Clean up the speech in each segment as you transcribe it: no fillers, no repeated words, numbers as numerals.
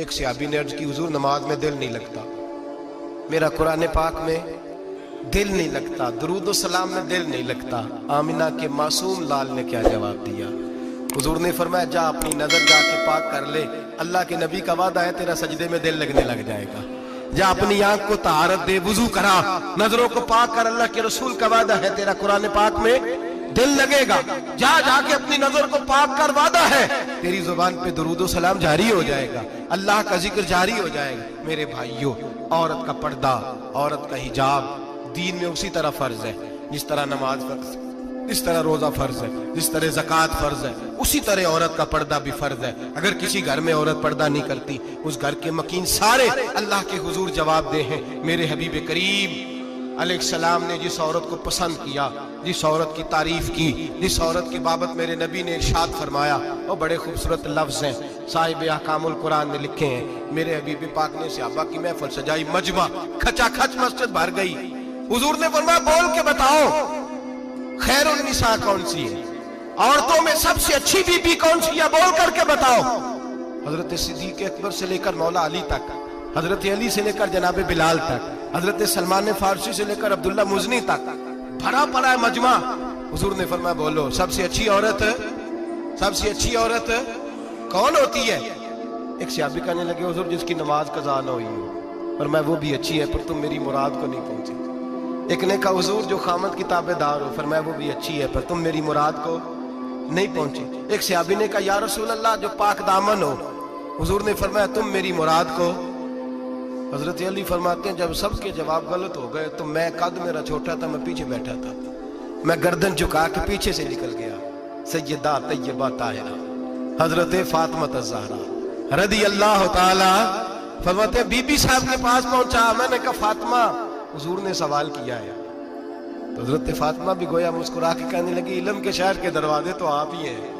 ایک صحابی نے عرض کی حضور نماز میں دل نہیں لگتا، میرا قرآن پاک میں دل نہیں لگتا، درود و سلام میں دل نہیں لگتا۔ آمنہ کے معصوم لال نے کیا جواب دیا؟ حضور نے فرمایا جا اپنی نظر جا کے پاک کر لے، اللہ کے نبی کا وعدہ ہے تیرا سجدے میں دل لگنے لگ جائے گا۔ جا اپنی آنکھ کو طہارت دے، وضو کرا، نظروں کو پاک کر، اللہ کے رسول کا وعدہ ہے تیرا قرآن پاک میں دل لگے گا۔ جا کے اپنی نظر کو پاک کر، وعدہ ہے تیری زبان پہ درود و سلام جاری ہو جائے گا، اللہ کا ذکر جاری ہو جائے گا۔ میرے بھائیوں، عورت کا پردہ، عورت کا حجاب دین میں اسی طرح فرض ہے جس طرح نماز فرض ہے، جس طرح روزہ فرض ہے، جس طرح زکوٰۃ فرض ہے، اسی طرح عورت کا پردہ بھی فرض ہے۔ اگر کسی گھر میں عورت پردہ نہیں کرتی، اس گھر کے مکین سارے اللہ کے حضور جواب دے ہیں۔ میرے حبیب کریم علیہ السلام نے جس عورت کو پسند کیا، جس عورت کی تعریف کی، جس عورت کی بابت میرے نبی نے ارشاد فرمایا، وہ بڑے خوبصورت لفظ ہیں، صاحب احکام القرآن نے لکھے ہیں۔ میرے حبیب پاک نے صحابہ کی محفل سجائی، مجمع کھچا کھچ مسجد بھر گئی۔ حضور نے فرمایا بول کے بتاؤ خیر النساء کون سی ہے، عورتوں میں سب سے اچھی بی بی کون سی ہے، بول کر کے بتاؤ۔ حضرت صدیق اکبر سے لے کر مولا علی تک، حضرت علی سے لے کر جناب بلال تک، حضرت سلمان فارسی سے لے کر عبداللہ مزنی تک بھرا پڑا ہے مجمع۔ حضور نے فرمایا بولو سب سے اچھی عورت، سب سے اچھی عورت کون ہوتی ہے؟ ایک صحابی کہنے لگے حضور جس کی نماز قضا نہ ہوئی ہو، فرمایا وہ بھی اچھی ہے پر تم میری مراد کو نہیں پہنچی۔ ایک نے کہا حضور جو خامد کی تابعدار ہو، فرمایا وہ بھی اچھی ہے پر تم میری مراد کو نہیں پہنچی۔ ایک صحابی نے کہا یا رسول اللہ جو پاک دامن ہو، حضور نے فرمایا تم میری مراد کو۔ حضرت علی فرماتے ہیں جب سب کے جواب غلط ہو گئے تو میں، قد میرا چھوٹا تھا، میں پیچھے بیٹھا تھا، میں گردن جھکا کے پیچھے سے نکل گیا۔ سیدہ طیبہ طاہرہ حضرت فاطمہ الزہرا رضی اللہ تعالی، فرماتے ہیں بی بی صاحب کے پاس پہنچا، میں نے کہا فاطمہ حضور نے سوال کیا ہے۔ تو حضرت فاطمہ بھی گویا مسکرا کے کہنے لگی علم کے شہر کے دروازے تو آپ ہی ہیں،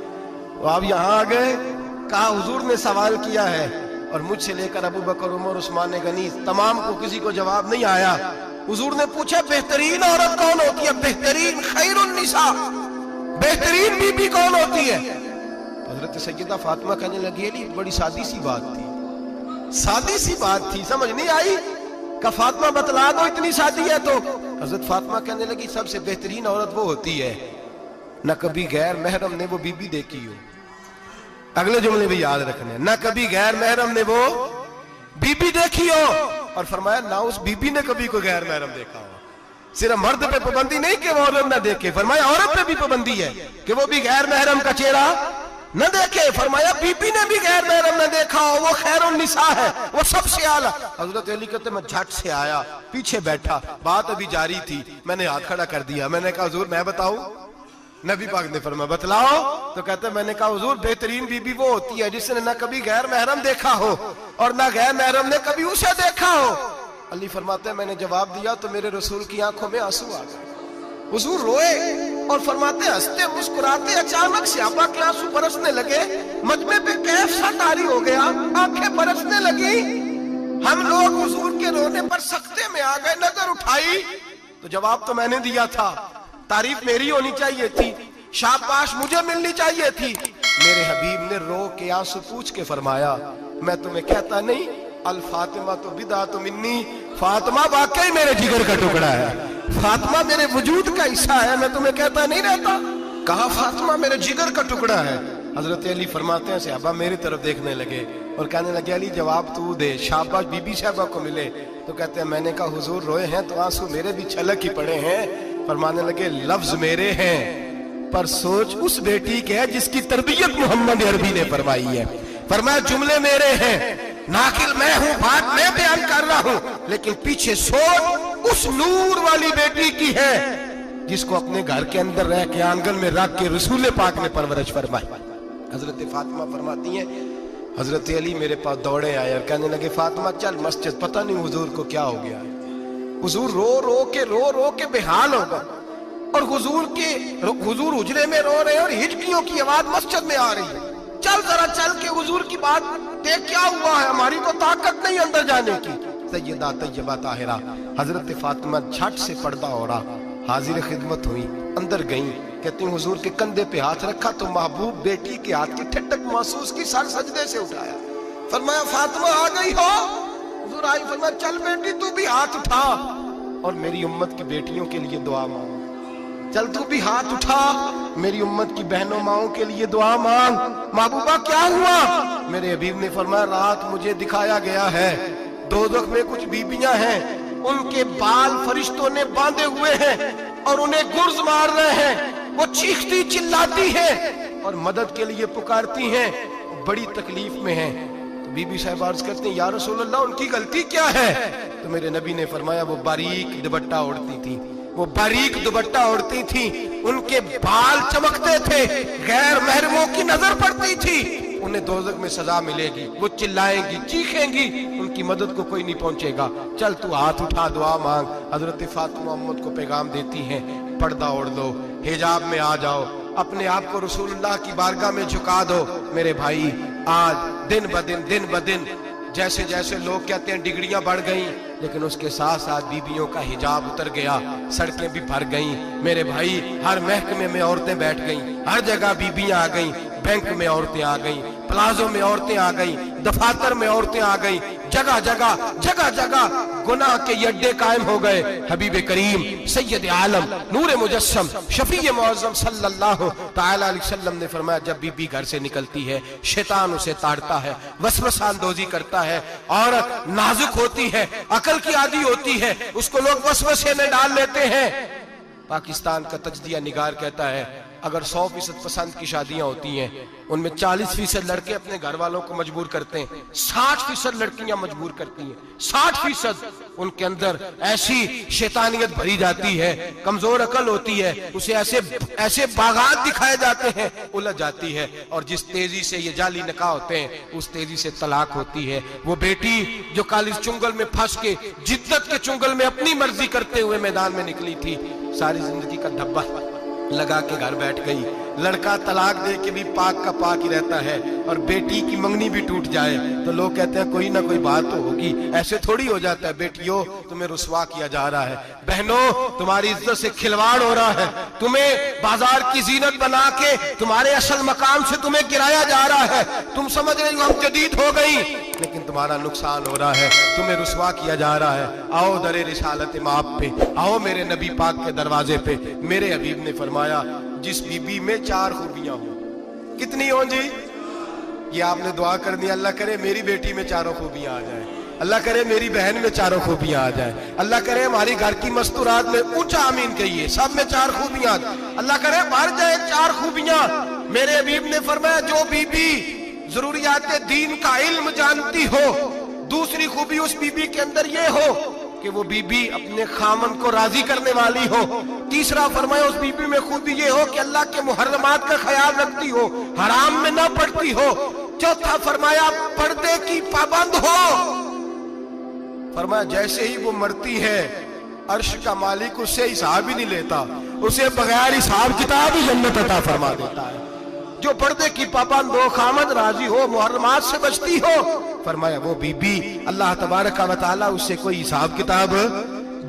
تو آپ یہاں آ گئے۔ کہا حضور نے سوال کیا ہے اور مجھ سے لے کر ابو بکر، عمر، عثمان غنی تمام کو کسی کو جواب نہیں آیا۔ حضور نے پوچھا بہترین عورت کون ہوتی ہے، بہترین خیر النساء، بہترین بی بی کون ہوتی ہے؟ تو حضرت سیدہ فاطمہ کہنے لگی علی بڑی سادی سی بات تھی، سادی سی بات تھی، سمجھ نہیں آئی؟ کہ فاطمہ بتلا دو اتنی سادی ہے تو۔ حضرت فاطمہ کہنے لگی سب سے بہترین عورت وہ ہوتی ہے نہ کبھی غیر محرم نے وہ بی بی دیکھی ہو، اگلے جملے بھی یاد رکھنے، نہ کبھی غیر محرم نے وہ بی بی دیکھی ہو، اور فرمایا نہ اس بی بی نے کبھی کوئی غیر محرم دیکھا ہو۔ صرف مرد پہ پابندی نہیں کہ وہ عورت نہ دیکھے، فرمایا عورت پہ بھی پابندی ہے کہ وہ بھی غیر محرم کا چہرہ نہ دیکھے، فرمایا بی بی نے بھی غیر محرم نہ دیکھا ہو، وہ خیر النساء ہے، وہ سب سے اعلیٰ۔ حضرت علی کہتے میں جھٹ سے آیا، پیچھے بیٹھا، بات ابھی جاری تھی، میں نے ہاتھ کھڑا کر دیا، میں نے کہا حضور میں بتاؤں؟ نبی پاک نے فرمایا بتلاؤ۔ تو کہتے میں نے کہا حضور بہترین بی بی وہ ہوتی ہے جس نے نہ کبھی غیر محرم دیکھا ہو اور نہ غیر محرم نے کبھی اسے دیکھا ہو۔ علی فرماتے ہیں میں نے جواب دیا تو میرے رسول کی آنکھوں میں آنسو آ گئے، حضور روئے اور فرماتے ہیں ہنستے مسکراتے اچانک صحابہ کے آنسو برسنے لگے، مجمع پہ کیف سا طاری ہو گیا، آنکھیں برسنے لگی۔ ہم لوگ حضور کے رونے پر سکتے میں آ گئے، نظر اٹھائی تو جواب تو میں نے دیا تھا، تعریف میری ہونی چاہیے تھی، شاباش مجھے ملنی چاہیے تھی۔ میرے حبیب نے رو کے آنسو پوچھ کے فرمایا میں تمہیں کہتا نہیں الفاطمہ تو بدعۃ منی، فاطمہ واقعی میرے جگر کا ٹکڑا ہے، فاطمہ میرے وجود کا حصہ ہے، میں تمہیں کہتا نہیں رہتا؟ کہا فاطمہ میرے جگر کا ٹکڑا ہے۔ حضرت علی فرماتے ہیں صحابہ میری طرف دیکھنے لگے اور کہنے لگے علی جواب تو دے، شاباش بی بی صاحبہ کو ملے۔ تو کہتے ہیں میں نے کہا حضور روئے ہیں تو آنسو میرے بھی چھلک ہی پڑے ہیں۔ فرمانے لگے لفظ میرے ہیں پر سوچ اس بیٹی کے ہے جس کی تربیت محمد عربی نے فرمائی ہے۔ فرمایا جملے میرے ہیں، ناقل میں ہوں، بات میں بیان کر رہا ہوں، لیکن پیچھے سوچ اس نور والی بیٹی کی ہے جس کو اپنے گھر کے اندر رہ کے آنگن میں رکھ کے رسول پاک نے پرورش فرمائی۔ حضرت فاطمہ فرماتی ہیں حضرت علی میرے پاس دوڑے آئے اور کہنے لگے فاطمہ چل مسجد، پتہ نہیں حضور کو کیا ہو گیا ہے۔ حضور رو رو کے بحال ہو گئے اور حضور حجرے میں رو رہے ہیں اور ہچکیوں کی آواز مسجد میں آ رہی ہے، چل ذرا چل کے حضور کی بات دیکھ کیا ہوا ہے، ہماری تو طاقت نہیں اندر جانے کی۔ سیدہ طیبہ طاہرہ حضرت فاطمہ جھٹ سے پردہ اوڑا، حاضر خدمت ہوئی، اندر گئیں، کہتی ہیں حضور کے کندھے پہ ہاتھ رکھا تو محبوب بیٹی کے ہاتھ کی ٹھنڈک محسوس کی، سر سجدے سے اٹھایا، फरमाया फातिमा आ गई हो? हुजूर आई, फरमाया चल बेटी तू भी हाथ उठा और मेरी उम्मत की बेटियों के लिए दुआ मांग। चल तू भी हाथ उठा, मेरी उम्मत की बहनों माओं के लिए दुआ मांग। महबूबा क्या हुआ? मेरे हबीब ने फरमाया रात मुझे दिखाया गया है दोज़ख में कुछ बीबियां हैं, उनके बाल फरिश्तों ने बांधे हुए हैं और उन्हें गुर्ज मार रहे हैं। वो चीखती चिल्लाती हैं और मदद के लिए पुकारती हैं, बड़ी तकलीफ में हैं। तो बीबी साहब अर्ज करती हैं या रसूल अल्लाह उनकी गलती क्या है? तो मेरे नबी ने फरमाया वो बारीक दुपट्टा ओढ़ती थी, वो बारीक दुपट्टा ओढ़ती थी, उनके बाल चमकते थे, गैर महरमों की नजर पड़ती थी, उन्हें दोज़ख में सजा मिलेगी, वो चिल्लाएंगी चीखेंगी, उनकी मदद को कोई नहीं पहुंचेगा। चल तू हाथ उठा दुआ मांग। हजरत फातिमा उम्मत को पैगाम देती हैं पर्दा ओढ़ लो, हिजाब में आ जाओ, अपने आप को रसूलुल्लाह की बारगाह में झुका दो। मेरे भाई आज दिन ब दिन जैसे जैसे लोग कहते हैं डिग्रियां बढ़ गई, लेकिन उसके साथ साथ बीबियों का हिजाब उतर गया, सड़कें भी भर गईं। मेरे भाई हर महकमे में औरतें बैठ गईं, हर जगह बीबियां आ गईं, बैंक में औरतें आ गईं, प्लाजो में औरतें आ गईं, दफातर में औरतें आ गईं, जगह जगह गुनाह के ये अड्डे कायम हो गए। हबीब करीम सैयद आलम नूर मुजस्सम शफी मुअज़्ज़म सल्लल्लाहु तआला अलैहि वसल्लम ने फरमाया जब बीबी घर से निकलती है शैतान उसे ताड़ता है, वसवसा अंदोज़ी करता है। औरत नाजुक होती है, अकल की आदी होती है, उसको लोग वसवसे में डाल लेते हैं। पाकिस्तान का तजदिया निगार कहता है अगर 100% पसंद की शादियां होती हैं उनमें 40% लड़के अपने घर वालों को मजबूर करते हैं, 60% लड़कियां मजबूर करती हैं। 60% उनके अंदर ऐसी शैतानियत भरी जाती है, कमजोर अकल होती है, उसे ऐसे बागात दिखाए जाते हैं, उलझ जाती है। और जिस तेजी से ये जाली निकाह होते हैं उस तेजी से तलाक होती है। वो बेटी जो काली चुंगल में फंस के जिद्दत के चुंगल में अपनी मर्जी करते हुए मैदान में निकली थी, सारी जिंदगी का धब्बा लगा के घर बैठ गई। लड़का तलाक दे के भी पाक का पाक ही रहता है और बेटी की मंगनी भी टूट जाए तो लोग कहते हैं कोई ना कोई बात तो होगी, ऐसे थोड़ी हो जाता है। बेटियों तुम्हें रुसवा किया जा रहा है, बहनों तुम्हारी इज्जत से खिलवाड़ हो रहा है, तुम्हें बाजार की जीनत बना के तुम्हारे असल मकाम से तुम्हें गिराया जा रहा है। तुम समझ रहे हो हम जदीद हो गई, लेकिन तुम्हारा नुकसान हो रहा है, तुम्हें रुसवा किया जा रहा है। आओ दरे रिसालत माप पे, आओ मेरे नबी पाक के दरवाजे पे। मेरे हबीब ने फरमाया जिस बीबी में 4 खूबियां हो, कितनी हो जी? ये आपने दुआ करनी, अल्लाह करे मेरी बेटी में 4 खूबियां आ जाए, अल्लाह करे मेरी बहन में 4 खूबियां आ जाए, अल्लाह करे हमारी घर की मस्तूरात में ऊंचा आमीन कहिए सब में 4 खूबियां, अल्लाह करे भर जाए 4 खूबियां। मेरे हबीब ने फरमाया जो बीबी जरूरियात दीन का इल्म जानती हो, दूसरी खूबी उस बीबी के अंदर ये हो कि वो बीबी अपने खामन को राजी करने वाली हो, तीसरा फरमाया उस बीबी में खूबी ये हो कि अल्लाह के मुहर्रमात का ख्याल रखती हो, हराम में ना पड़ती हो, चौथा फरमाया पर्दे की पाबंद हो। फरमाया जैसे ही वो मरती है अर्श का मालिक उससे हिसाब ही नहीं लेता, उसे बगैर हिसाब किताब ही जन्नत अता फरमा देता है। जो पर्दे की पाबंद हो, खामद राजी हो, मुहर्रमात से बचती हो, फरमाया वो बीबी अल्लाह तबारक व तआला उससे कोई हिसाब किताब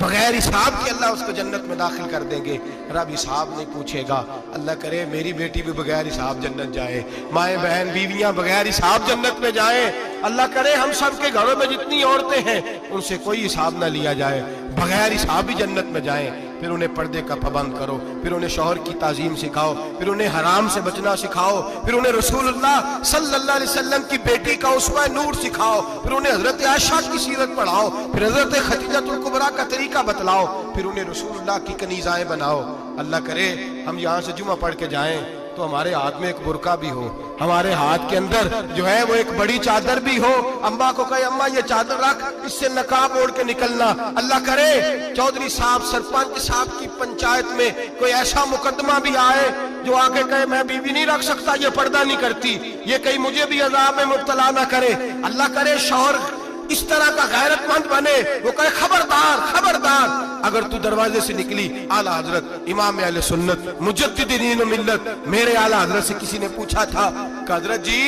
बगैर हिसाब के अल्लाह उसको जन्नत में दाखिल कर देंगे। रब हिसाब नहीं पूछेगा। अल्लाह करे मेरी बेटी भी बगैर हिसाब जन्नत जाए, माए बहन बीवियां बगैर हिसाब जन्नत में जाए। अल्लाह करे हम सब के घरों में जितनी औरतें हैं उनसे कोई हिसाब ना लिया जाए, बगैर हिसाब ही जन्नत में जाए। फिर उन्हें पर्दे का पाबंद करो, फिर उन्हें शौहर की ताजीम सिखाओ, फिर उन्हें हराम से बचना सिखाओ, फिर उन्हें रसूलुल्लाह सल्लल्लाहु अलैहि वसल्लम की बेटी का उसवा नूर सिखाओ, फिर उन्हें हजरत आयशा की सीरत पढ़ाओ, फिर हजरत खदीजतुल कुबरा का तरीका बतलाओ, फिर उन्हें रसूलुल्लाह की कनीज़ाएं बनाओ। अल्लाह करे हम यहाँ से जुमा पढ़ के जाएं तो हमारे हाथ में एक बुरका भी हो, हमारे हाथ के अंदर जो है वो एक बड़ी चादर भी हो। अम्मा को कहे अम्मा ये चादर रख, इससे नकाब ओढ़ के निकलना। अल्लाह करे चौधरी साहब सरपंच साहब की पंचायत में कोई ऐसा मुकदमा भी आए जो आके कहे मैं बीवी नहीं रख सकता, ये पर्दा नहीं करती, ये कहीं मुझे भी अजाब में मुब्तला ना करे। अल्लाह करे शौहर इस तरह का गैरतमंद बने, वो कहे खबरदार खबरदार, अगर तू दरवाजे से निकली आला हजरत इमाम अहले सुन्नत मुजद्दिदीन मिल्लत मेरे आला हजरत से किसी ने पूछा था कि हजरत जी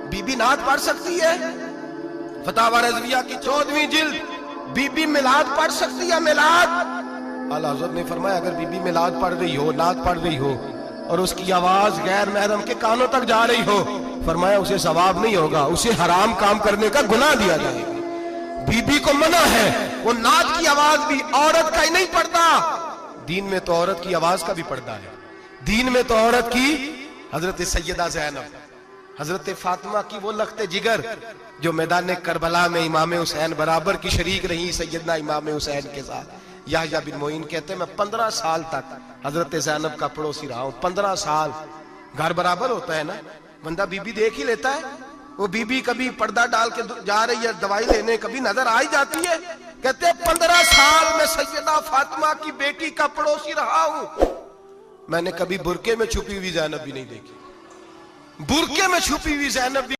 बीबी नात पढ़ सकती है? फतावा रज़विया की 14वीं जिल्द, बीबी मिलाद पढ़ सकती है? मिलाद आला हजरत ने फरमाया अगर बीबी मिलाद पढ़ रही हो, नात पढ़ रही हो और उसकी आवाज गैर महरम के कानों तक जा रही हो फरमाया उसे सवाब नहीं होगा, उसे हराम काम करने का गुनाह दिया जाएगा। बीबी को मना है, वो नात की आवाज भी औरत का ही नहीं पड़ता, दीन में तो औरत की आवाज का भी पर्दा है। दीन में तो औरत की हजरत सैयदा ज़ैनब, हजरत फातिमा की वो लख्ते जिगर जो मैदान करबला में इमाम हुसैन बराबर की शरीक रही सैयदना इमाम हुसैन के साथ। याह्या बिन मोइन कहते हैं मैं 15 साल तक हजरत ज़ैनब का पड़ोसी रहा हूं। 15 साल, घर बराबर होता है ना, बंदा बीबी देख ही लेता है। वो बीबी कभी पर्दा डाल के जा रही है दवाई लेने, कभी नजर आ ही जाती है। कहते हैं 15 साल में सैयदा फातिमा की बेटी का पड़ोसी रहा हूं, मैंने कभी बुरके में छुपी हुई ज़ैनब भी नहीं देखी। बुरके में छुपी हुई ज़ैनब भी